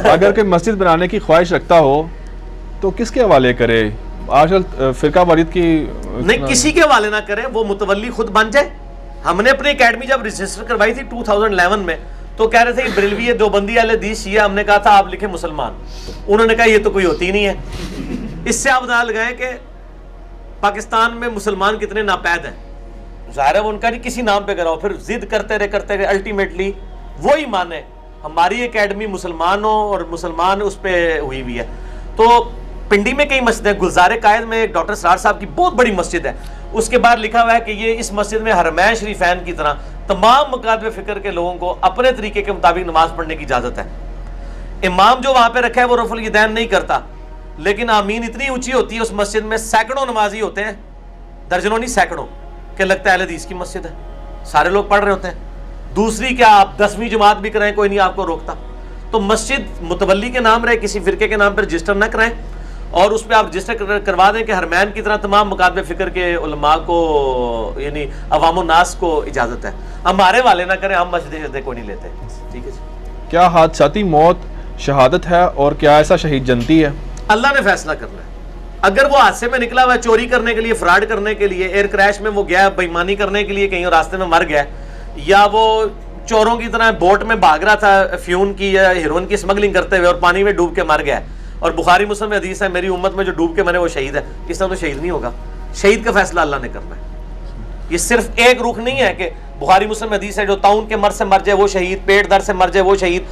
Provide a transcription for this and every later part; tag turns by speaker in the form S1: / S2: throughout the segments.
S1: اگر کوئی مسجد بنانے کی خواہش رکھتا ہو تو کس کے حوالے کرے؟ آج کل فرقہ واریت کی
S2: نہیں، کسی کے حوالے نہ کرے، وہ متولی خود بن جائے. ہم نے اپنی اکیڈمی جب رجسٹر کروائی تھی 2011 میں تو کہہ رہے تھے کہ بریلوی ہے، دیوبندی اہل حدیث شیعہ. ہم نے کہا تھا آپ لکھیں مسلمان. انہوں نے کہا یہ تو کوئی ہوتی نہیں ہے. اس سے آپ اندازہ لگائیں کہ پاکستان میں مسلمان کتنے ناپید ہیں. ظاہر ہے وہ ان کا نہیں کسی نام پہ کراؤ، پھر ضد کرتے رہے الٹیمیٹلی وہی مانے. ہماری اکیڈمی مسلمانوں اور مسلمان اس پہ ہوئی ہوئی ہے. تو پنڈی میں کئی مسجد ہیں. گلزار قائد میں ایک ڈاکٹر سرار صاحب کی بہت بڑی مسجد ہے، اس کے بعد لکھا ہوا ہے کہ یہ اس مسجد میں حرمین شریفین کی طرح تمام مکاتب فکر کے لوگوں کو اپنے طریقے کے مطابق نماز پڑھنے کی اجازت ہے. امام جو وہاں پہ رکھا ہے وہ رفع الیدین نہیں کرتا، لیکن آمین اتنی اونچی ہوتی ہے اس مسجد میں، سینکڑوں نمازی ہوتے ہیں، درجنوں نہیں سینکڑوں، کہ لگتا ہے اہل حدیث کی مسجد ہے، سارے لوگ پڑھ رہے ہوتے ہیں. دوسری کیا آپ 10ویں جماعت بھی کرائیں کوئی نہیں آپ کو روکتا. تو مسجد متولی کے نام رہے، کسی فرقے کے نام پر رجسٹر نہ کرائیں، اور اس پہ آپ رجسٹر کروا دیں کہ حرمین کی طرح تمام مکاتب فکر کے علماء کو یعنی عوام الناس کو اجازت ہے. ہمارے والے نہ کریں، ہم مسجد کو نہیں لیتے. ٹھیک ہے جی.
S1: کیا حادثاتی موت شہادت ہے اور کیا ایسا شہید جنتی ہے؟
S2: اللہ نے فیصلہ کرنا ہے. اگر وہ حادثے میں نکلا ہوا ہے چوری کرنے کے لیے، فراڈ کرنے کے لیے، ایئر کریش میں وہ گیا بےایمانی کرنے کے لیے کہیں راستے میں مر گیا، یا وہ چوروں کی طرح بوٹ میں بھاگ رہا تھا افیون کی یا ہیروئن کی اسمگلنگ کرتے ہوئے اور پانی میں ڈوب کے مر گیا، اور بخاری مسلم میں حدیث ہے میری امت میں جو ڈوب کے مرے وہ شہید ہے، اس طرح تو شہید نہیں ہوگا. شہید کا فیصلہ اللہ نے کرنا ہے. یہ صرف ایک رخ نہیں ہے کہ بخاری مسلم میں حدیث ہے جو طاعون کے مرض سے مر جائے وہ شہید، پیٹ درد سے مر جائے وہ شہید،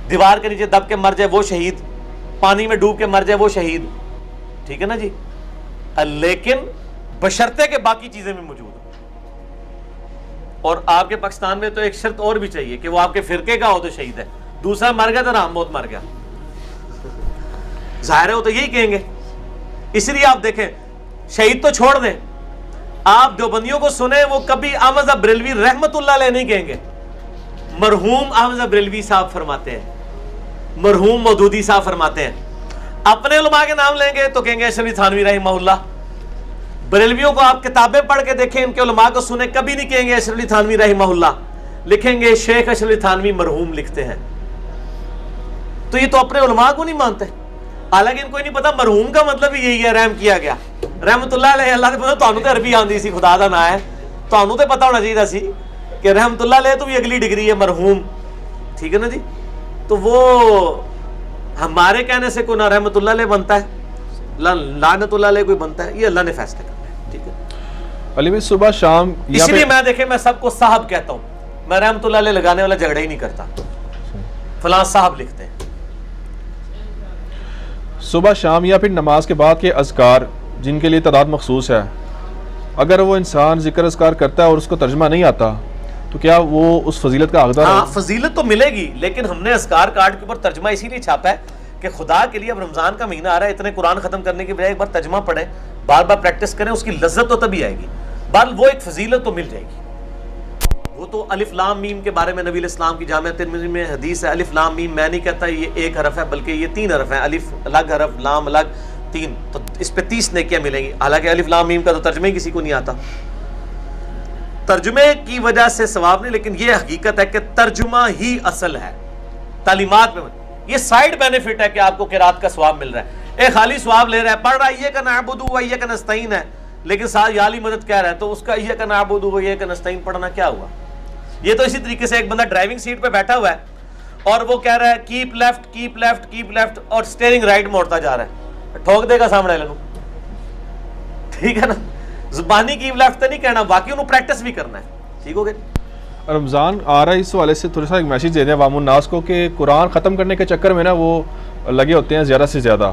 S2: دیوار کے نیچے دب کے مر جائے وہ شہید، پانی میں ڈوب کے مر جائے وہ شہید. ٹھیک ہے نا جی. لیکن بشرطے کہ باقی چیزیں بھی موجود ہیں. اور آپ کے پاکستان میں تو ایک شرط اور بھی چاہیے کہ وہ آپ کے فرقے کا ہو تو شہید ہے، دوسرا مر گیا تو رام موت مر گیا. ظاہر ہے وہ تو یہی کہیں گے. اس لیے آپ دیکھیں شہید تو چھوڑ دیں، آپ دیوبندیوں کو سنیں وہ کبھی احمد صاحب بریلوی رحمت اللہ علیہ نہیں کہیں گے. مرحوم احمد صاحب بریلوی صاحب فرماتے ہیں، مرحوم مودودی صاحب فرماتے ہیں. اپنے علماء کے نام لیں گے تو کہیں گے اشرف علی تھانوی رحمہ اللہ. بریلویوں کو آپ کتابیں پڑھ کے دیکھیں، ان کے علماء کو سنیں، کبھی نہیں کہیں گے اشرف علی تھانوی رحمہ اللہ، لکھیں گے شیخ اشرف علی تھانوی مرحوم لکھتے ہیں. تو یہ تو اپنے علماء کو نہیں مانتے. حالانکہ ان کو نہیں پتا مرحوم کا مطلب ہی یہی ہے رحم کیا گیا. رحمت اللہ علیہ اللہ نے پتا تانوں تے عربی آندی سی، خدا دا نا ہے، تانوں تے پتا ہونا چاہیے سی کہ رحمت اللہ علیہ تو بھی اگلی ڈگری ہے مرحوم. ٹھیک ہے نا جی. تو وہ ہمارے کہنے سے کوئی نہ رحمت اللہ علیہ بنتا ہے لعنت اللہ علیہ کوئی بنتا ہے، یہ اللہ نے فیصلہ کرنا ہے. ٹھیک ہے.
S1: علی میں صبح شام
S2: اس لیے میں دیکھیں میں سب کو صاحب کہتا ہوں، میں رحمت اللہ علیہ لگانے والا جھگڑا ہی نہیں کرتا. فلاں صاحب لکھتے ہیں.
S1: صبح شام یا پھر نماز کے بعد کے اذکار جن کے لیے تعداد مخصوص ہے، اگر وہ انسان ذکر اذکار کرتا ہے اور اس کو ترجمہ نہیں آتا تو کیا وہ اس فضیلت کا حقدار ہے؟
S2: ہاں فضیلت تو ملے گی، لیکن ہم نے اذکار کارڈ کے اوپر ترجمہ اسی لیے چھاپا ہے کہ خدا کے لیے اب رمضان کا مہینہ آ رہا ہے، اتنے قرآن ختم کرنے کی بجائے ایک بار ترجمہ پڑھیں، بار بار پریکٹس کریں، اس کی لذت تو تبھی آئے گی. بہرحال وہ ایک فضیلت تو مل جائے گی. وہ تو الف لام میم کے بارے میں نبی علیہ السلام کی جامع ترمذی میں حدیث ہے، الف لام میم میں نہیں کہتا یہ ایک حرف ہے بلکہ یہ 3 حرف ہیں، الف الگ حرف، لام الگ، 3، تو اس پہ 30 نیکیاں ملیں گی. حالانکہ الف لام میم کا تو ترجمہ ہی کسی کو نہیں آتا. ترجمے کی وجہ سے ثواب نہیں، لیکن یہ حقیقت ہے کہ ترجمہ ہی اصل ہے. تعلیمات میں یہ سائیڈ بینیفٹ ہے کہ آپ کو قرات کا ثواب مل رہا ہے. ایک خالی ثواب لے رہا ہے، پڑھ رہا ہے ایک نعبد و ایک نستعین ہے، لیکن ساتھ یا علی مدد کہہ رہا ہے، تو اس کا ایک نعبد و ایک نستعین پڑھنا کیا ہوا؟ یہ تو اسی طریقے سے ایک بندہ ڈرائیونگ سیٹ پہ بیٹھا ہوا ہے اور وہ کہہ رہا ہے keep left keep left keep left, اور اسٹیئرنگ رائٹ موڑتا جا رہا ہے، ٹھوک دے گا سامنے والے. ٹھیک ہے نا. زبانی کیپ لیفٹ تو نہیں کہنا، باقی انہوں پریکٹس بھی کرنا ہے. ٹھیک ہو گیا.
S1: رمضان آ رہا ہے، اس حوالے سے تھوڑا سا ایک میسیج دے دیں عوام الناس کو کہ قرآن ختم کرنے کے چکر میں نا وہ لگے ہوتے ہیں زیادہ سے زیادہ،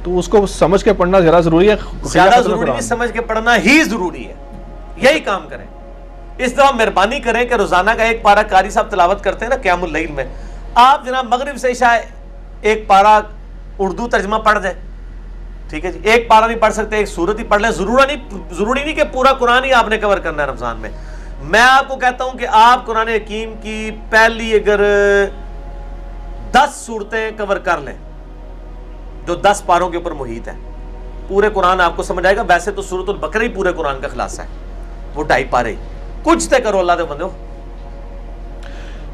S1: تو اس کو سمجھ کے پڑھنا زیادہ ضروری ہے.
S2: زیادہ ضروری ہے، سمجھ کے پڑھنا ہی ضروری ہے. یہی کام کریں. اس طرح مہربانی کریں کہ روزانہ کا ایک پارہ قاری صاحب تلاوت کرتے ہیں نا قیام اللیل میں، آپ جناب مغرب سے عشاء ایک پارہ اردو ترجمہ پڑھ دیں. ٹھیک ہے جی. ایک پارہ نہیں پڑھ سکتے، ایک سورت ہی پڑھ لیں. ضروری نہیں کہ پورا قرآن ہی آپ نے کور کرنا ہے رمضان میں. میں آپ کو کہتا ہوں کہ آپ قرآن حکیم کی پہلی اگر 10 صورتیں کور کر لیں جو 10 پاروں کے اوپر محیط ہے، پورے قرآن آپ کو سمجھ آئے گا. ویسے تو سورۃ البقرہ ہی پورے قرآن کا خلاصہ ہے، وہ 2.5 پارے ہی. کچھ تے کرو اللہ دے بندو.